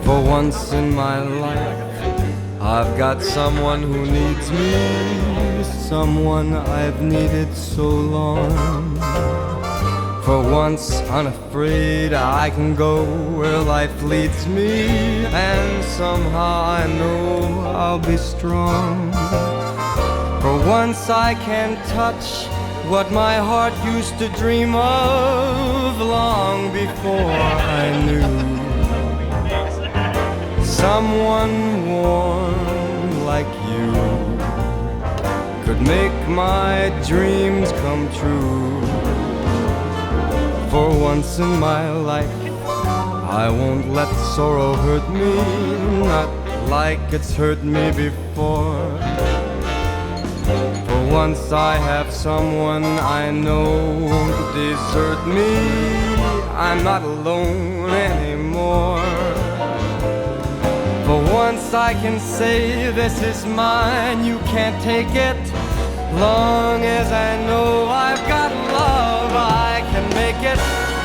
For once in my life, I've got someone who needs me, someone I've needed so long. For once unafraid, I can go where life leads me, and somehow I know I'll be strong. For once I can touch what my heart used to dream of long before I knew. Someone warm like you could make my dreams come true. For once in my life, I won't let sorrow hurt me, not like it's hurt me before. For once I have someone I know won't desert me, I'm not alone anymore. For once I can say this is mine, you can't take it. Long as I know I've got love, I can make it.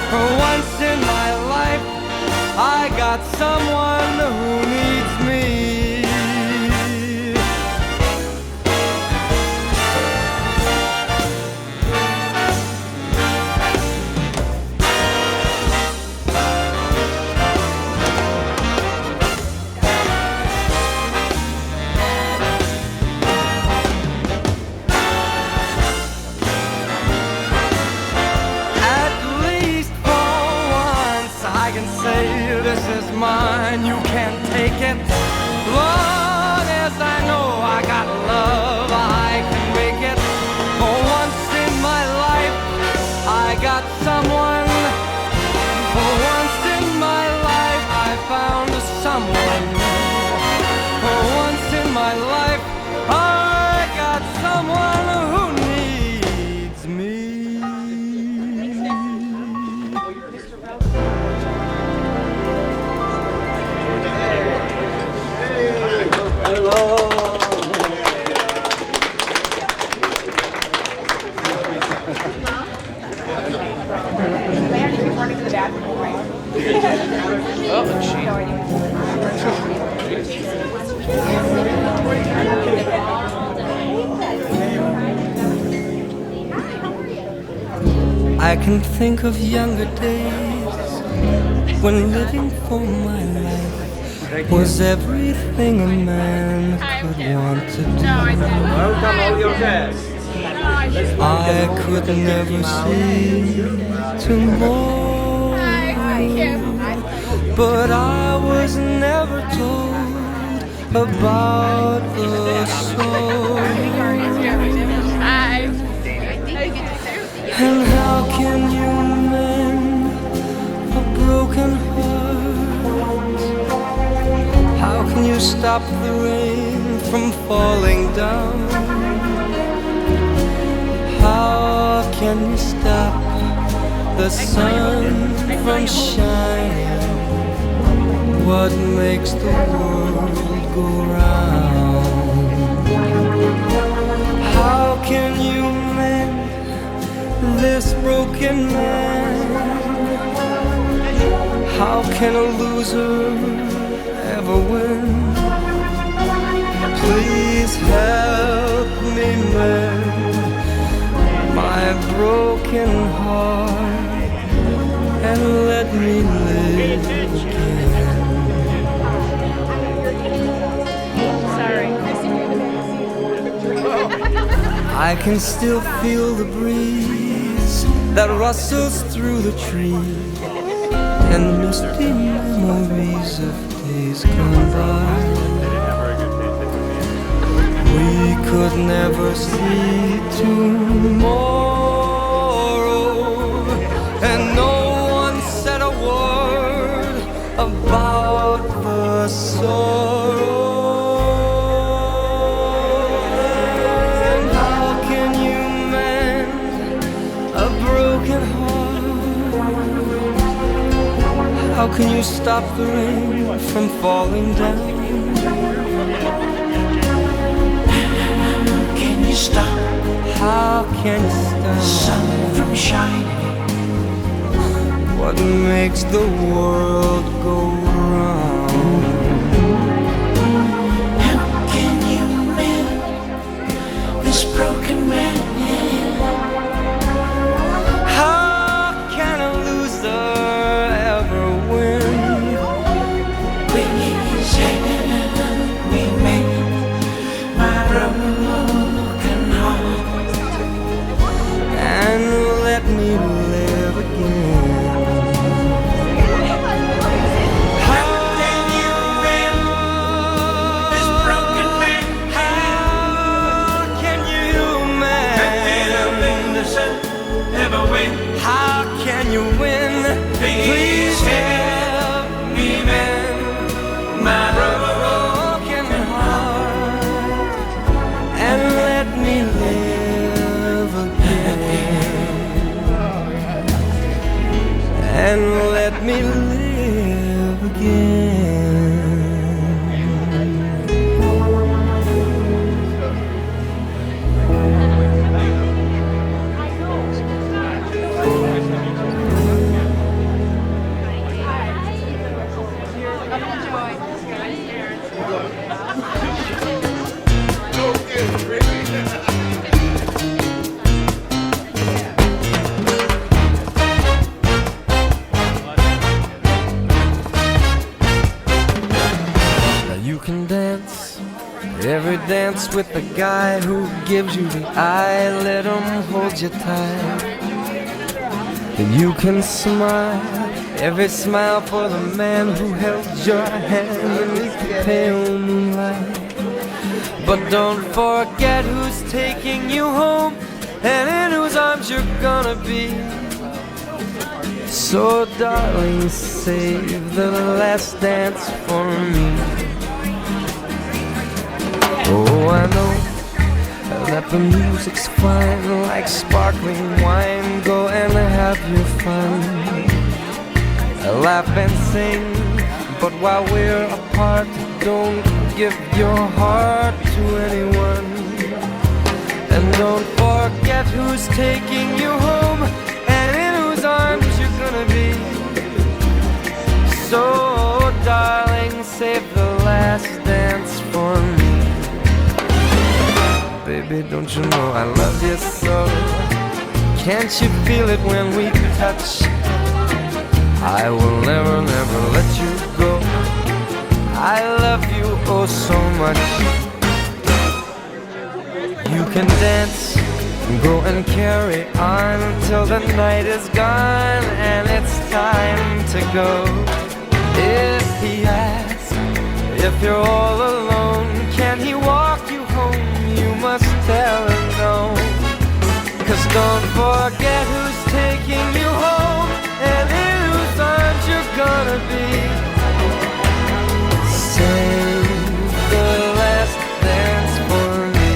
For once in my life, I got someone who needs me. This is mine, you can't take it. Long as I know I got love, I can make it. For once in my life, I got someone. For once in my life, I found someone. For once in my life, I got someone who needs me. I can think of younger days when living for my life was everything a man could want to do. I could never see tomorrow, but I was never told about the soul. And how can you mend a broken heart? How can you stop the rain from falling down? How can you stop the sun from shining? What makes the world go round? How can you mend this broken man? How can a loser ever win? Please help me mend my broken heart and let me live again. I can still feel the breeze that rustles through the trees and misty memories of days gone by. We could never see tomorrow, and no one said a word about the sorrow. How can you stop the rain from falling down? Can you stop? How can you stop sun from shining? What makes the world go round? and let me live again. You can dance every dance with the guy who gives you the eye. Let him hold you tight. And you can smile every smile for the man who held your hand beneath the pale moonlight. But don't forget who's taking you home and in whose arms you're gonna be. So darling, save the last dance for me. Oh, I know that the music's fine, like sparkling wine. Go and have your fun, laugh and sing. But while we're apart, don't give your heart to anyone. And don't forget who's taking you home and in whose arms you're gonna be. So, darling, save the last dance for me. Baby, don't you know I love you so? Can't you feel it when we touch? I will never, never let you go. I love you oh so much. You can dance, go and carry on till the night is gone and it's time to go. If he asks if you're all alone, can he walk you home? You must tell him no. 'Cause don't forget who's taking you home and in whose arms you're gonna be. Save the last dance for me.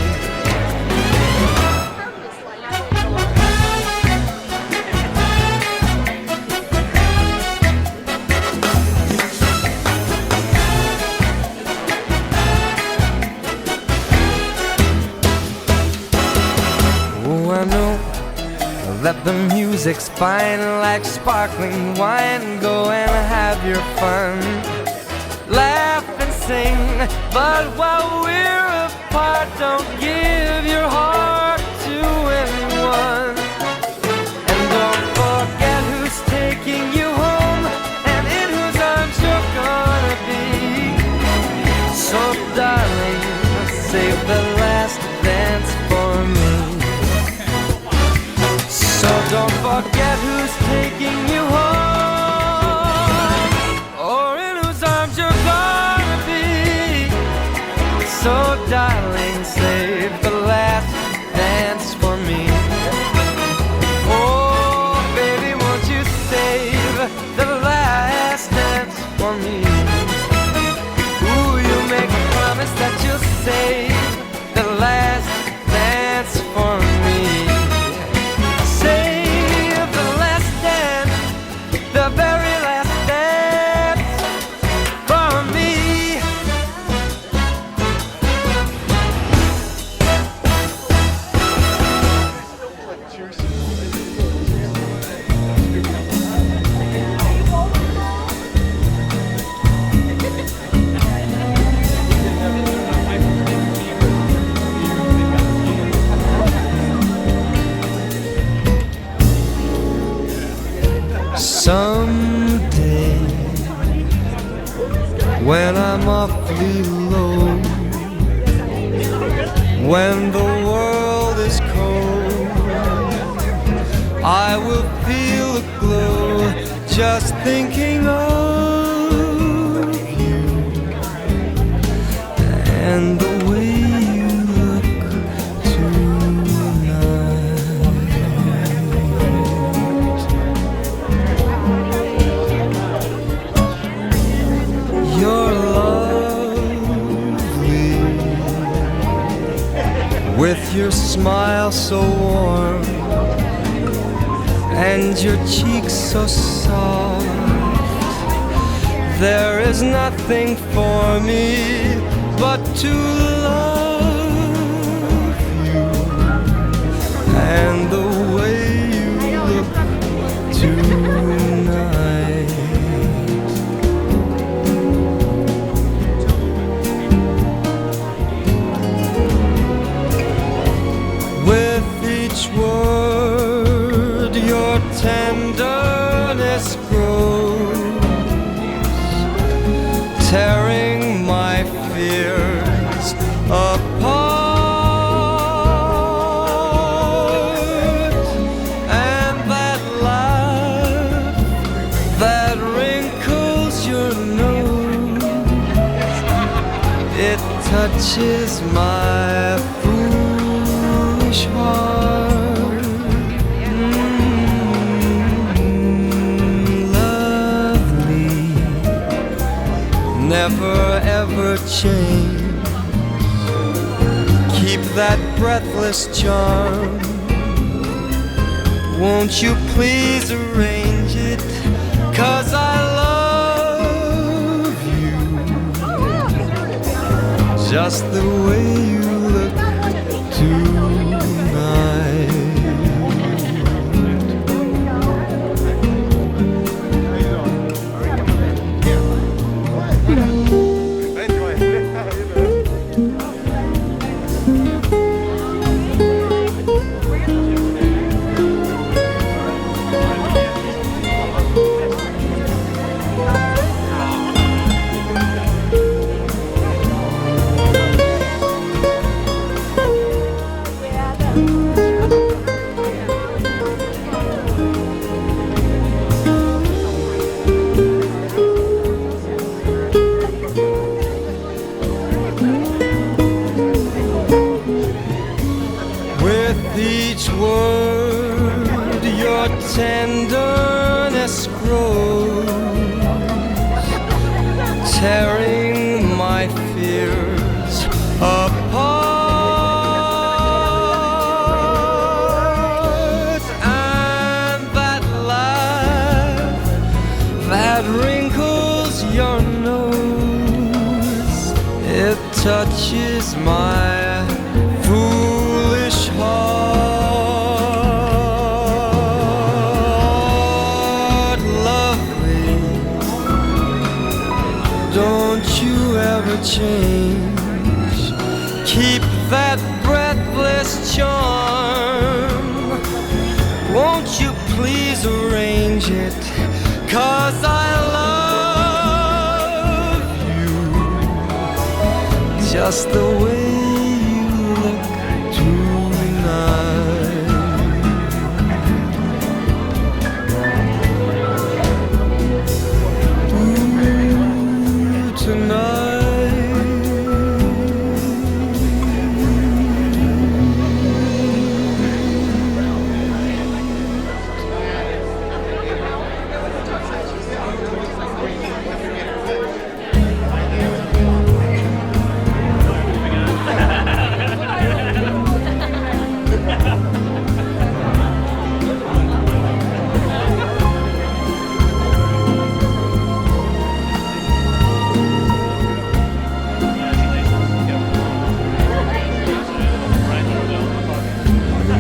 Oh, I know that the music's fine, like sparkling wine. Go and have your fun, laugh and sing. But while we're apart, don't give your heart to anyone. And don't forget who's taking you home and in whose arms you're gonna be. So darling, save the last dance for me. So don't forget who's taking you home or in whose arms you're gonna be. So darling, save the last dance for me. Oh baby, won't you save the last dance for me? Ooh, you make a promise that you'll save the last dance for me. The very last dance for me. Someday, when I'm awfully low, when the world is cold, I will feel a glow just thinking of you and the way you look You're lovely, with your smile so warm and your cheeks so soft. There is nothing for me but to love you and the way you look tonight. With each word your tenderness grows, tearing my fears apart. And that laugh that wrinkles your nose, it touches my foolish heart. Lovely, never ever change. Keep that breathless charm. Won't you please arrange it? 'Cause I love you just the way you look tonight. With each word your tenderness grows, tearing my fears apart. And that laugh that wrinkles your nose, it touches my foolish heart. Lovely, don't you ever change. Keep that breathless charm. Won't you please arrange it? 'Cause I love you just the way you look tonight. Ooh, tonight.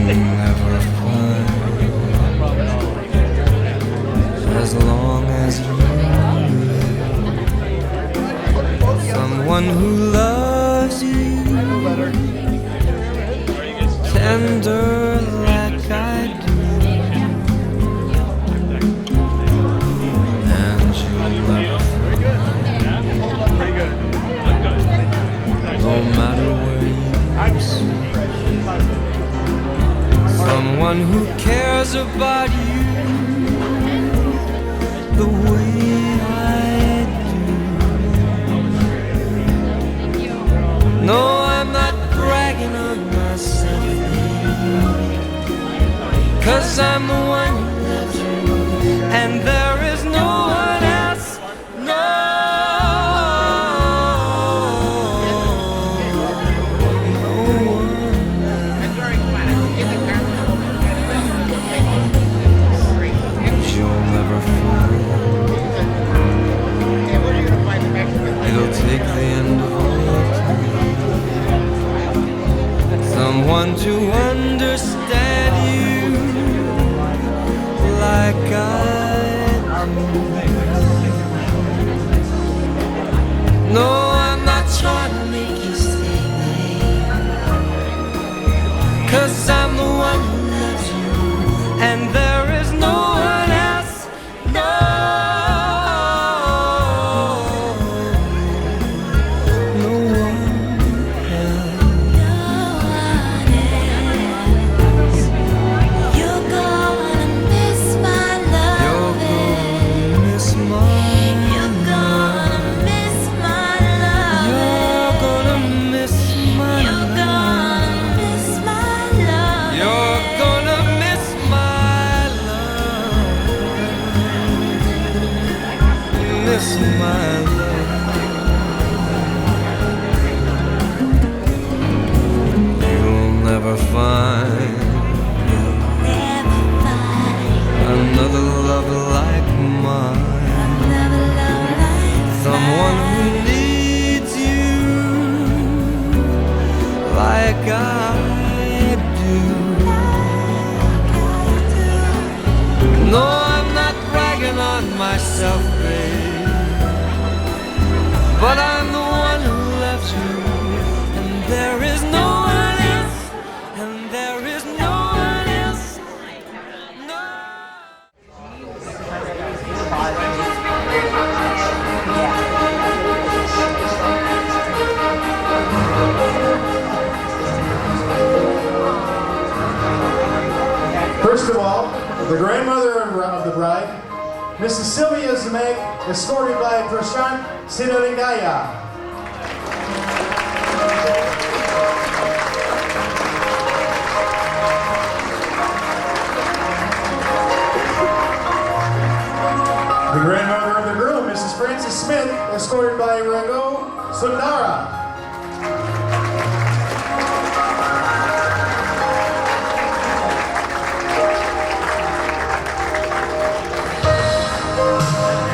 Never find, as long as you live, someone who loves you tender like I do. And you'll never find, no matter where you sleep, someone who cares about you the way I do. No, I'm not bragging on myself, 'cause I'm the one who loves you, and there is no one else. No. No, I'm not trying to make you stay, 'cause I'm the one who loves you, and there is no one else. No, no one else. You're gonna miss my love. You're gonna miss my You're gonna miss my love. You're gonna miss my You're gonna miss my love. You're gonna miss my love. Miss my love. You'll never find Never find another love like mine. another love like Someone mine. who needs you like I do. No, I'm not bragging on myself, babe, but I'm the one who loves you, and there is no one else, and there is no one else. No. First of all, the grandmother of the bride, Mrs. Sylvia Zemek, escorted by Prashant Siddhalingaya. The grandmother of the groom, Mrs. Frances Smith, escorted by Raghu Sundara.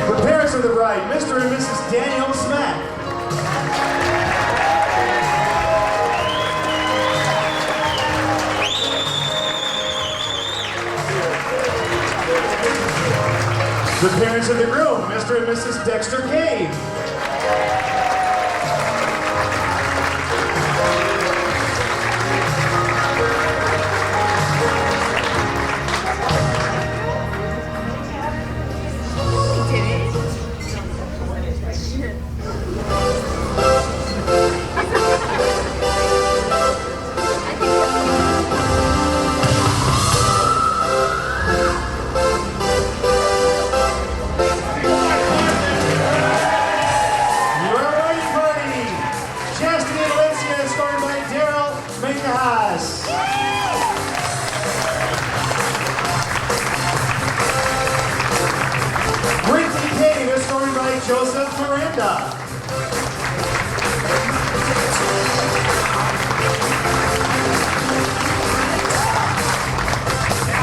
The parents of the bride, Mr. and Mrs. Daniel Smack. The parents of the groom, Mr. and Mrs. Dexter Cave. Joseph Miranda.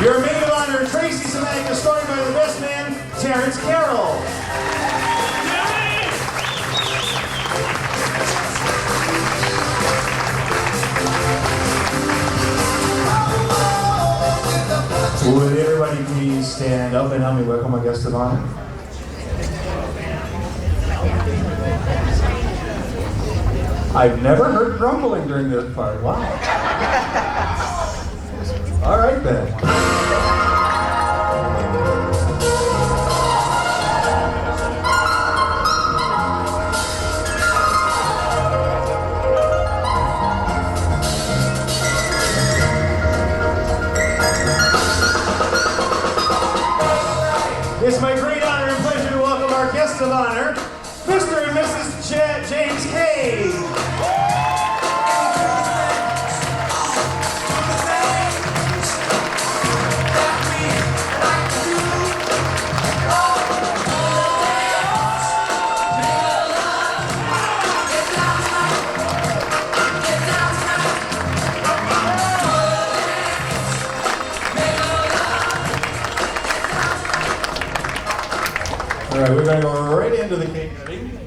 Your maid of honor, Tracy Zemek, escorted by the best man, Terrence Carroll. Would everybody please stand up and help me welcome my guest of honor? I've never heard grumbling during this part. Wow. All right then. It's my great honor and pleasure to welcome our guests of honor, Mr. and Mrs. James Cave. All right, we're going to go right into the cake cutting.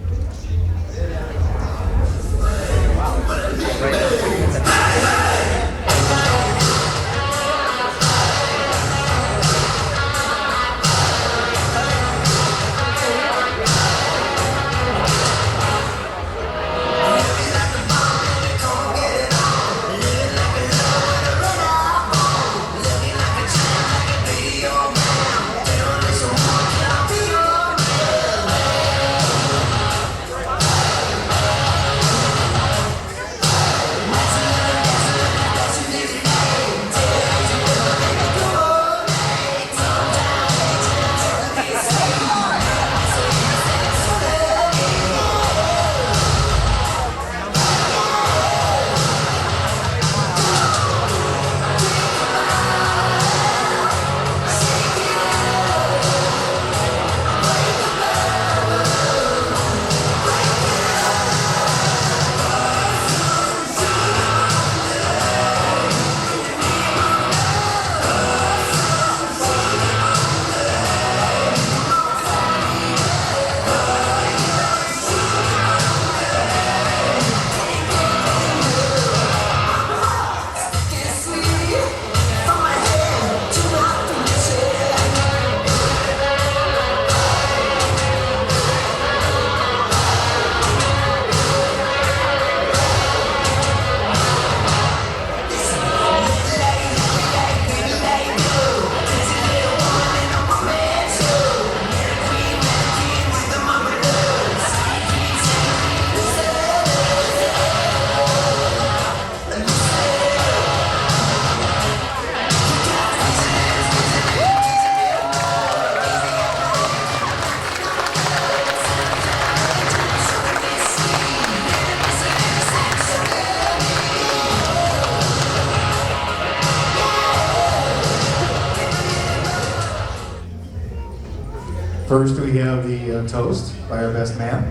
First, we have the toast by our best man.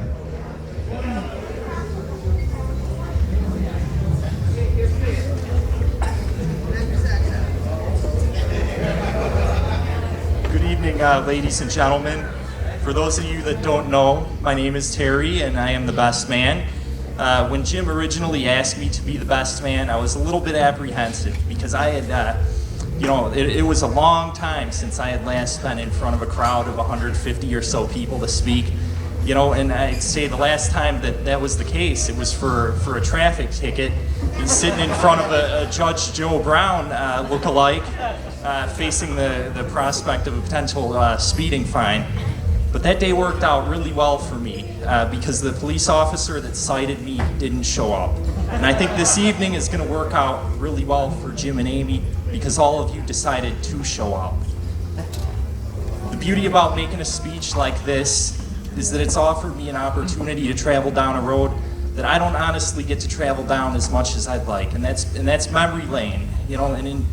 Good evening, ladies and gentlemen. For those of you that don't know, my name is Terry and I am the best man. When Jim originally asked me to be the best man, I was a little bit apprehensive because I had, it was a long time since I had last been in front of a crowd of 150 or so people to speak. And I'd say the last time that was the case, it was for a traffic ticket. He's sitting in front of a Judge Joe Brown look-alike, facing the prospect of a potential speeding fine. But that day worked out really well for me because the police officer that cited me didn't show up. And I think this evening is going to work out really well for Jim and Amy because all of you decided to show up. The beauty about making a speech like this is that it's offered me an opportunity to travel down a road that I don't honestly get to travel down as much as I'd like, and that's memory lane. And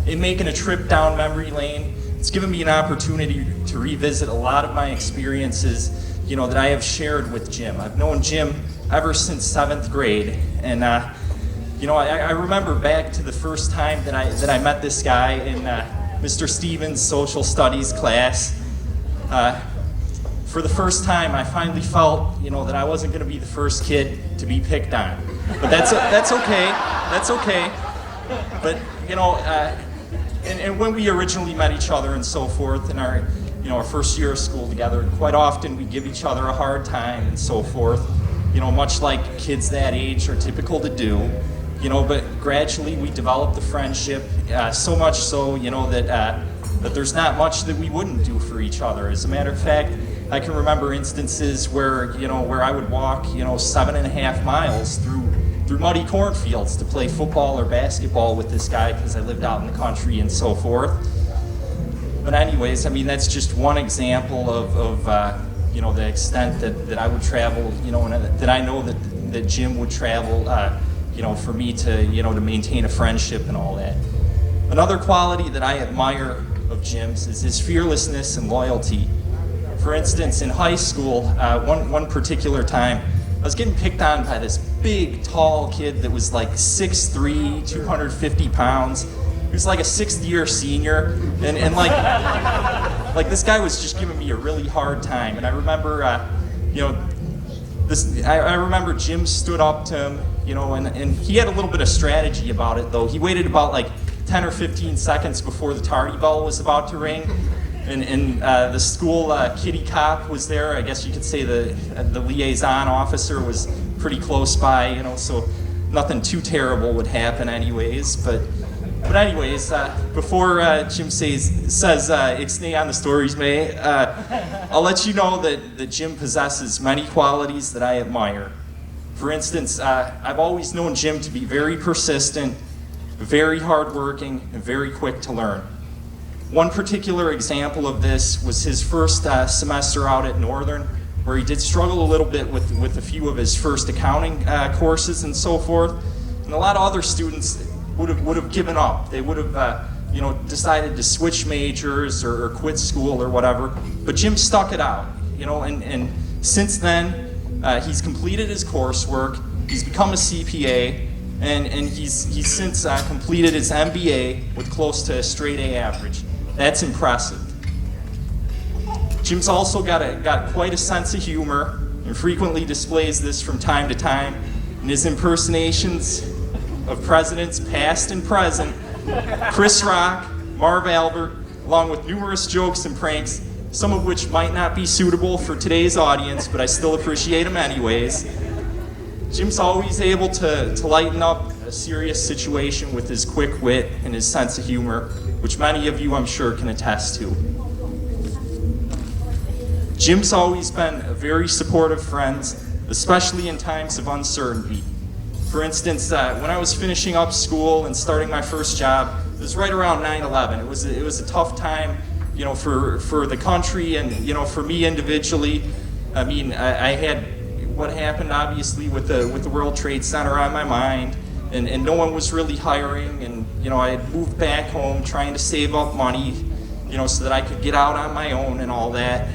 in making a trip down memory lane, it's given me an opportunity to revisit a lot of my experiences, that I have shared with Jim. I've known Jim ever since 7th grade, and I remember back to the first time that I met this guy in Mr. Stevens' social studies class. For the first time, I finally felt, that I wasn't going to be the first kid to be picked on. But that's okay. That's okay. But and when we originally met each other and so forth in our first year of school together, quite often we give each other a hard time and so forth. Much like kids that age are typical to do. But gradually we developed a friendship, so much so, that there's not much that we wouldn't do for each other. As a matter of fact, I can remember instances where I would walk 7.5 miles through muddy cornfields to play football or basketball with this guy because I lived out in the country and so forth. But anyways, that's just one example of the extent that I would travel, and that I know that Jim would travel, for me to maintain a friendship and all that. Another quality that I admire of Jim's is his fearlessness and loyalty. For instance, in high school, one particular time, I was getting picked on by this big, tall kid that was like 6'3", 250 pounds. He was like a 6th-year senior, and like this guy was just giving me a really hard time. And I remember, I remember Jim stood up to him, and he had a little bit of strategy about it, though. He waited about like 10 or 15 seconds before the tardy bell was about to ring. And the school kitty cop was there. I guess you could say the liaison officer was pretty close by, so nothing too terrible would happen anyways. But anyways, before Jim says ixnay on the stories, May, I'll let you know that Jim possesses many qualities that I admire. For instance, I've always known Jim to be very persistent, very hardworking, and very quick to learn. One particular example of this was his first semester out at Northern, where he did struggle a little bit with a few of his first accounting courses and so forth. And a lot of other students would have given up. They would have decided to switch majors or quit school or whatever. But Jim stuck it out, and since then he's completed his coursework. He's become a CPA, and he's since completed his MBA with close to a straight A average. That's impressive. Jim's also got quite a sense of humor and frequently displays this from time to time in his impersonations of presidents past and present, Chris Rock, Marv Albert, along with numerous jokes and pranks, some of which might not be suitable for today's audience, but I still appreciate them anyways. Jim's always able to lighten up a serious situation with his quick wit and his sense of humor, which many of you, I'm sure, can attest to. Jim's always been a very supportive friend, especially in times of uncertainty. For instance, when I was finishing up school and starting my first job, it was right around 9/11. It was a tough time, for the country and for me individually. I had what happened obviously with the World Trade Center on my mind, and no one was really hiring, and I had moved back home trying to save up money, so that I could get out on my own and all that.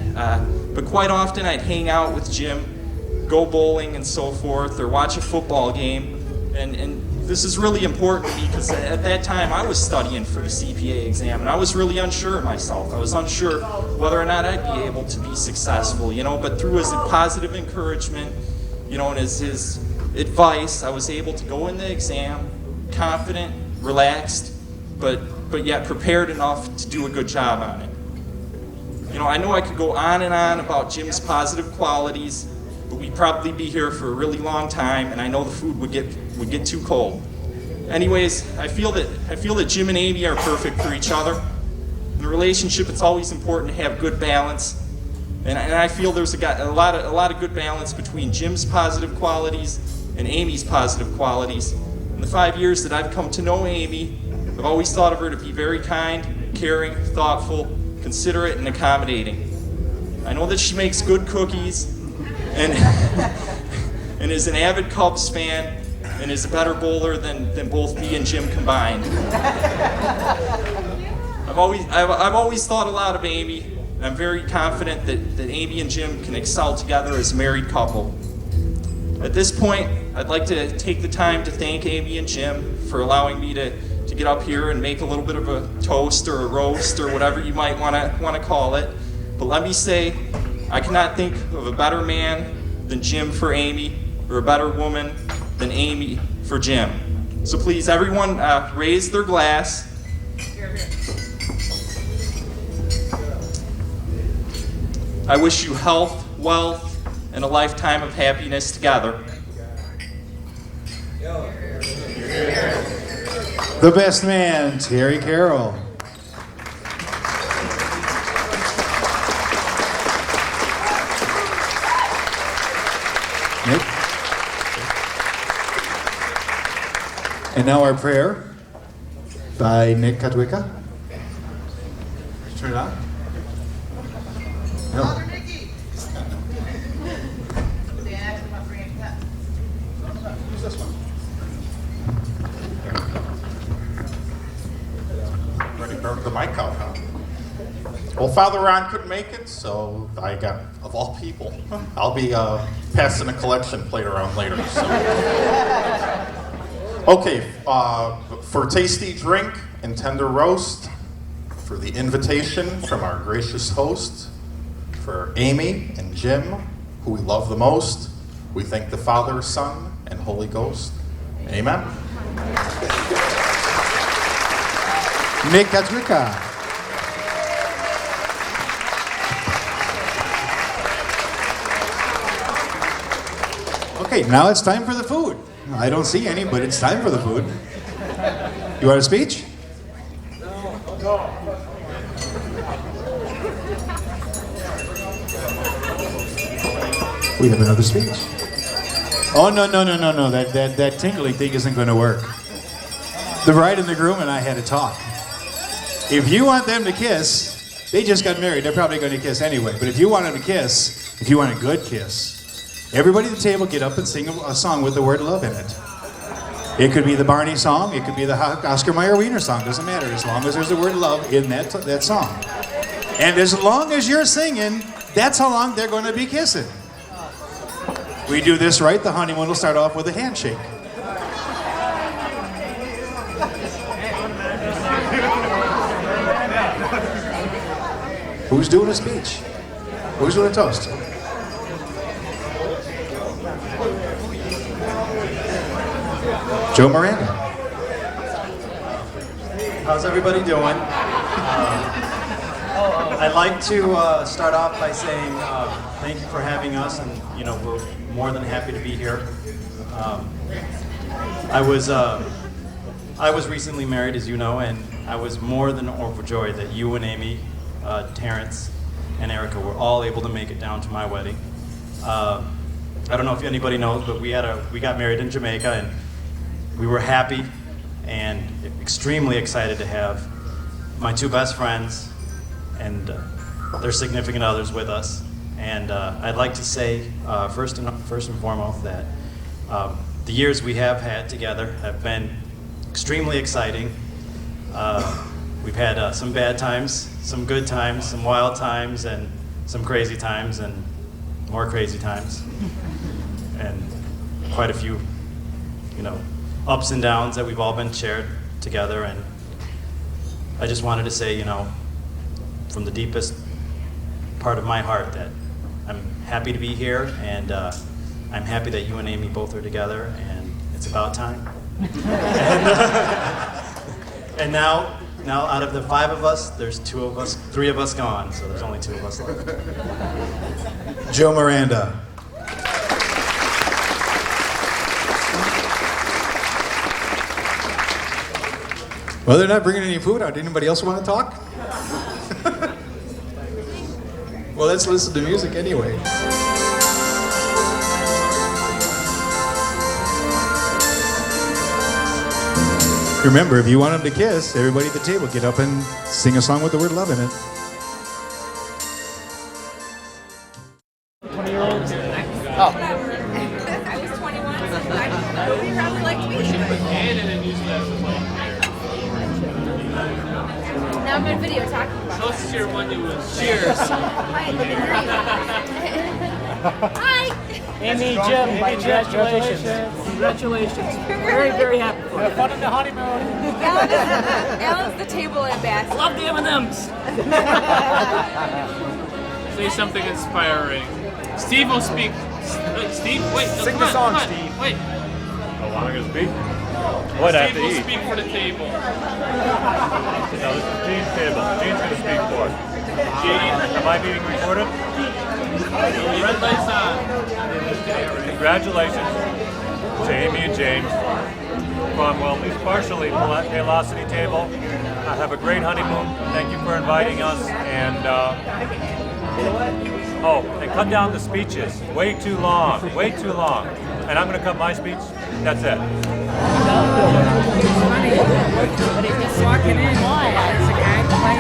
But quite often I'd hang out with Jim, go bowling and so forth, or watch a football game. And this is really important to me because at that time I was studying for the CPA exam and I was really unsure of myself. I was unsure whether or not I'd be able to be successful, but through his positive encouragement, and his advice, I was able to go in the exam confident, relaxed, but yet prepared enough to do a good job on it. I know I could go on and on about Jim's positive qualities, but we'd probably be here for a really long time, and I know the food would get too cold. Anyways, I feel that Jim and Amy are perfect for each other. In a relationship, it's always important to have good balance, and I feel there's a lot of good balance between Jim's positive qualities and Amy's positive qualities. In the 5 years that I've come to know Amy, I've always thought of her to be very kind, caring, thoughtful, considerate, and accommodating. I know that she makes good cookies, and and is an avid Cubs fan, and is a better bowler than both me and Jim combined. I've always thought a lot of Amy, and I'm very confident that Amy and Jim can excel together as a married couple. At this point, I'd like to take the time to thank Amy and Jim for allowing me to get up here and make a little bit of a toast or a roast or whatever you might want to call it. But let me say, I cannot think of a better man than Jim for Amy, or a better woman than Amy for Jim. So please, everyone, raise their glass. I wish you health, wealth, and a lifetime of happiness together. The best man, Terry Carroll. Nick? And now our prayer by Nick Katwicka. Turn it on. No. Use this one. Ready to burn the mic out, huh? Well, Father Ron couldn't make it, so I got, of all people, I'll be passing a collection plate around later. So. Okay, for tasty drink and tender roast, for the invitation from our gracious host, for Amy and Jim, who we love the most, we thank the Father, Son, and Holy Ghost. Amen. Nick Katwicka. Okay, now it's time for the food. I don't see any, but it's time for the food. You want a speech? No. We have another speech. Oh, no. That tingling thing isn't going to work. The bride and the groom and I had a talk. If you want them to kiss, they just got married. They're probably going to kiss anyway. But if you want them to kiss, if you want a good kiss, everybody at the table get up and sing a song with the word love in it. It could be the Barney song. It could be the Oscar Mayer Wiener song. Doesn't matter, as long as there's the word love in that song. And as long as you're singing, that's how long they're going to be kissing. We do this right, the honeymoon will start off with a handshake. Who's doing a speech? Who's doing a toast? Joe Miranda. How's everybody doing? I'd like to start off by saying thank you for having us, and we're more than happy to be here. I was recently married, as you know, and I was more than overjoyed that you and Amy, Terrence, and Erica were all able to make it down to my wedding. I don't know if anybody knows, but we got married in Jamaica, and we were happy and extremely excited to have my two best friends and their significant others with us. And I'd like to say, first and foremost, that the years we have had together have been extremely exciting. We've had some bad times, some good times, some wild times, and some crazy times, and more crazy times, and quite a few, ups and downs that we've all been shared together. And I just wanted to say, from the deepest part of my heart, that I'm happy to be here, and I'm happy that you and Amy both are together, and it's about time. And now out of the 5 of us, there's 3 of us gone, so there's only 2 of us left. Joe Miranda. Well, they're not bringing any food out. Anybody else want to talk? Well, let's listen to music anyway. Remember, if you want them to kiss, everybody at the table get up and sing a song with the word love in it. 20-year-olds? Oh. I was 21, so I probably like me. Now I'm in video talking about it. Let's cheer one you with. Cheers. Hi. Amy, Jim, congratulations. Congratulations. Very, very happy for you. Have fun in the honeymoon. Alan's the table ambassador. Love the M&Ms. Say something inspiring. Steve will speak. Steve, wait. Sing come the on, song, come on. Steve. Wait. How long is it speak? What I have Steve to will eat? speak for the table. No, this is Gene's table. Gene's going to speak for us. Gene, Am I being recorded? red lights on. Congratulations to Amy and James from, well, at least partially Velocity Table. Have a great honeymoon. Thank you for inviting us. And, and cut down the speeches. Way too long. Way too long. And I'm going to cut my speech. That's it. Just walking in, there's a guy playing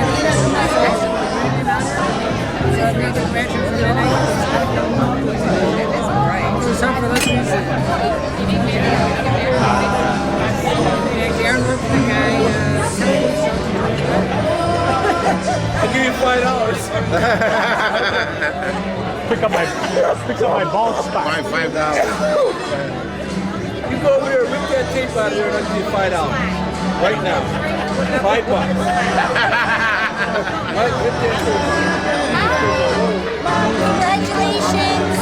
I'll give you $5. pick up my bald spot. Fine, $5. You go over there, rip that tape out of there, and I'll give you $5 right now. $5. Right, rip that tape. Congratulations,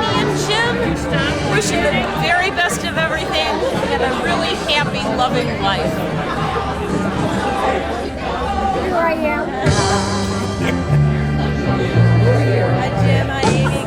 me and Jim. Wish you the very best of everything and a really happy, loving life. Here I am. Hi, Jim. Hi, Amy.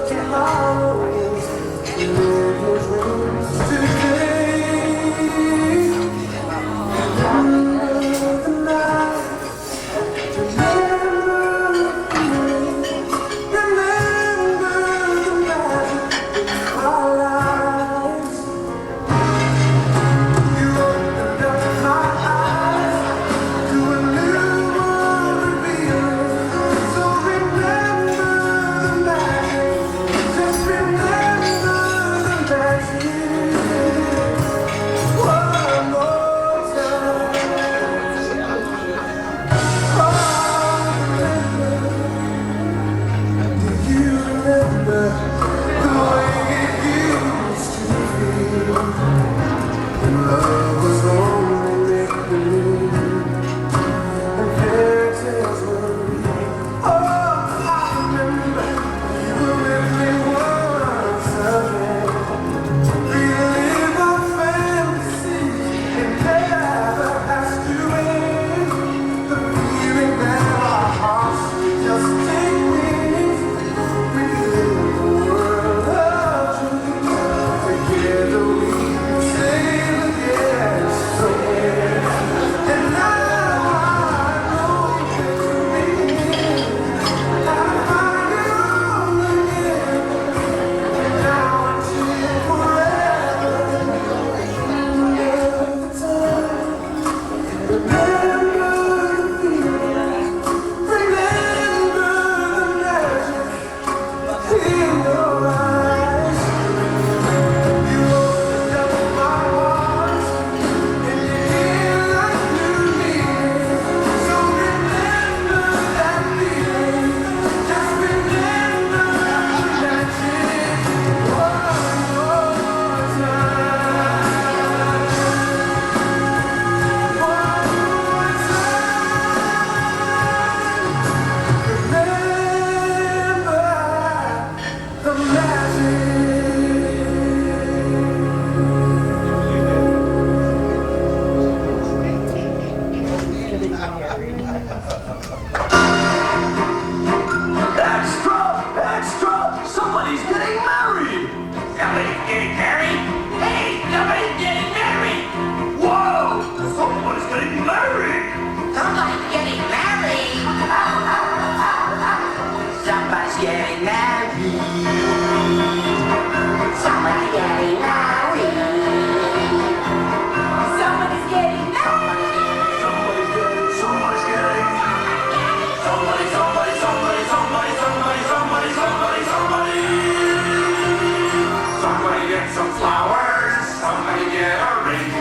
Tomorrow getting married! Somebody's getting married? Hey, somebody's getting married! Whoa! Someone's getting married! Somebody's getting married! Somebody's getting married! Somebody's getting married! Somebody's getting married! Somebody's getting Somebody get some flowers, somebody get a ring,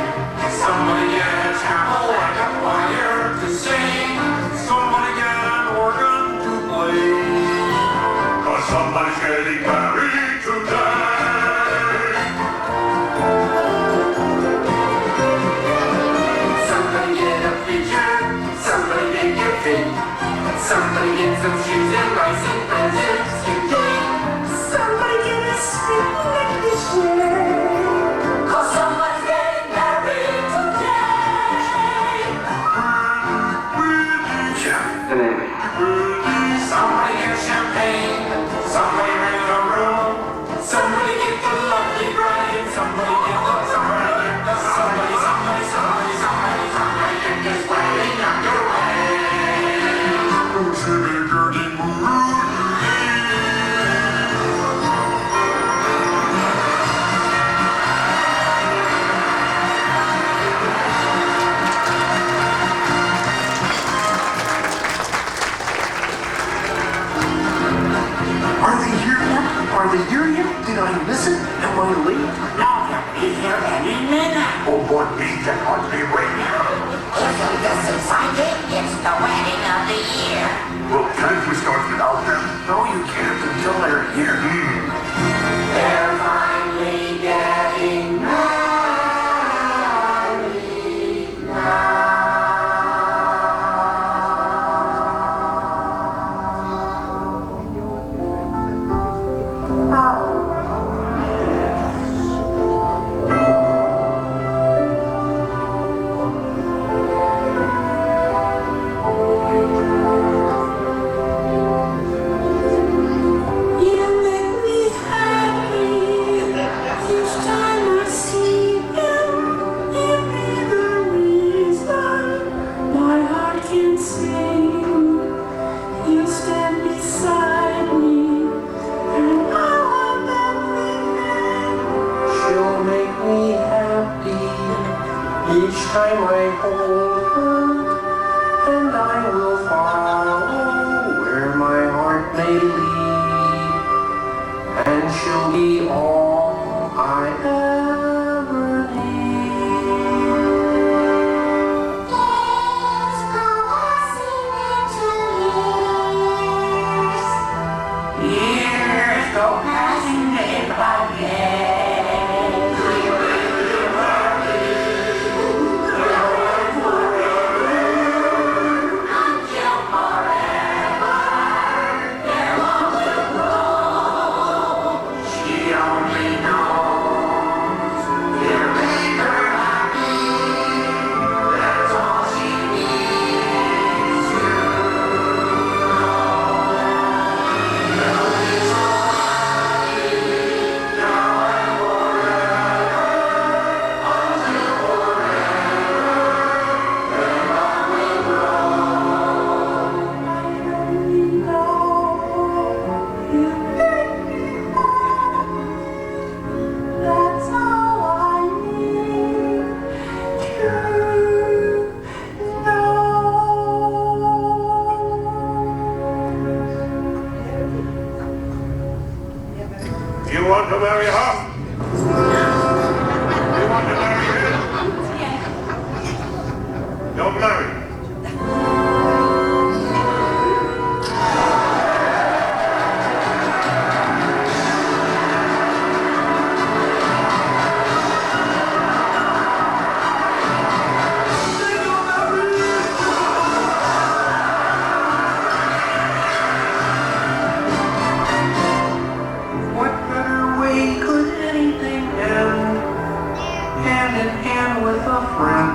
somebody get a chapel and a choir to sing, somebody get an organ to play, 'cause somebody's getting married today. Somebody get a preacher, somebody get your feet, somebody get some shoes and rice and presents today. Somebody get a spring necklace, 'cause somebody's getting married today. Somebody get champagne, somebody rent a room, somebody get the lovely bride, somebody get this wedding underway. Who's hurdy-gurdy Are they here yet? Are they here yet? Did I miss it? Am I late? No, they'll be here any minute. Oh boy, please get on me right now. If you doesn't find it, it's the wedding of the year. Well, can't we start without them? No, you can't until they're here. They're finally getting married now. You make me happy each time I see you. Give me the reason my heart can sing. You stand beside me, and I want everything. She'll make me happy each time I hold her, and I will follow where my heart may lead, and she'll be all I ever need. Days go passing into years. Years go passing day by day. Until forever, their love will grow. She only knows he'll make her happy. That's all she needs to That's all I need to know. You want to marry her? You want to marry him? You're married. What better way could anything end? Hand in hand with a friend.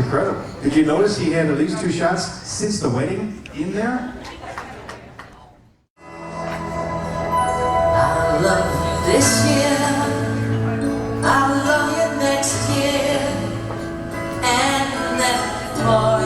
incredible. Did you notice he had at least 2 shots since the wedding in there? I love you this year, I love you next year, and then for